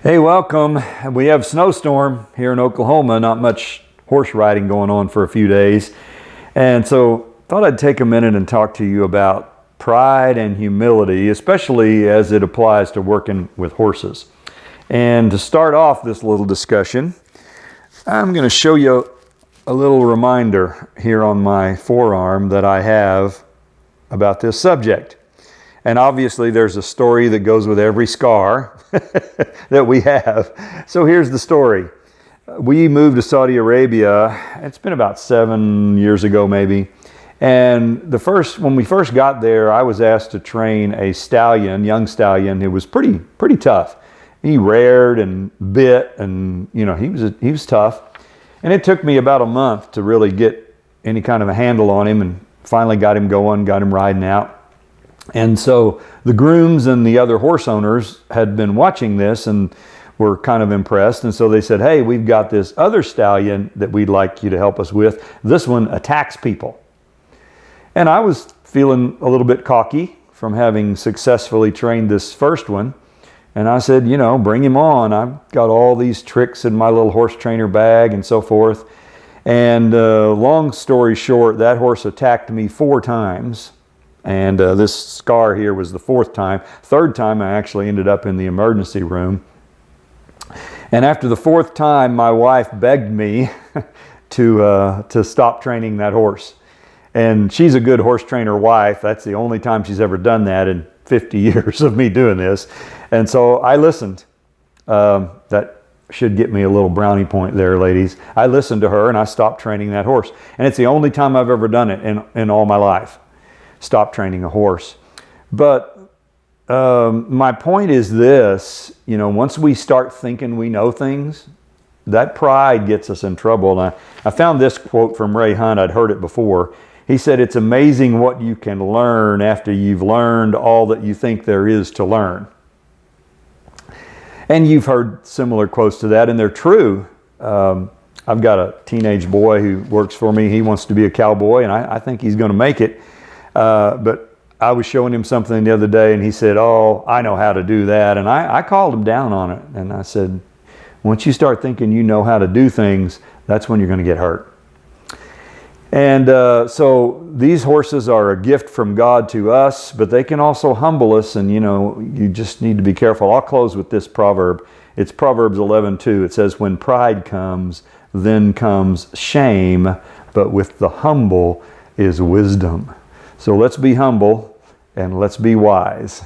Hey, welcome. We have snowstorm here in Oklahoma, not much horse riding going on for a few days. And so thought I'd take a minute and talk to you about pride and humility, especially as it applies to working with horses. And to start off this little discussion, I'm going to show you a little reminder here on my forearm that I have about this subject. And obviously there's a story that goes with every scar that we have. So here's the story. We moved to Saudi Arabia, it's been about 7 years ago maybe. And when we first got there, I was asked to train a stallion, young stallion, who was pretty tough. He reared and bit and he was tough. And it took me about a month to really get any kind of a handle on him, and finally got him going, got him riding out. And so the grooms and the other horse owners had been watching this and were kind of impressed. And so they said, hey, we've got this other stallion that we'd like you to help us with. This one attacks people. And I was feeling a little bit cocky from having successfully trained this first one. And I said, bring him on. I've got all these tricks in my little horse trainer bag and so forth. And long story short, that horse attacked me 4 times. And this scar here was the 4th time. 3rd time, I actually ended up in the emergency room. And after the 4th time, my wife begged me to stop training that horse. And she's a good horse trainer wife. That's the only time she's ever done that in 50 years of me doing this. And so I listened. That should get me a little brownie point there, ladies. I listened to her and I stopped training that horse. And it's the only time I've ever done it in all my life. Stop training a horse. But my point is this, once we start thinking we know things, that pride gets us in trouble. And I found this quote from Ray Hunt. I'd heard it before. He said, it's amazing what you can learn after you've learned all that you think there is to learn. And you've heard similar quotes to that, and they're true. I've got a teenage boy who works for me. He wants to be a cowboy, and I think he's going to make it. But I was showing him something the other day, and he said, oh, I know how to do that. And I called him down on it. And I said, once you start thinking you know how to do things, that's when you're going to get hurt. And so these horses are a gift from God to us, but they can also humble us. And, you just need to be careful. I'll close with this proverb. It's Proverbs 11:2. It says, when pride comes, then comes shame, but with the humble is wisdom. So let's be humble and let's be wise.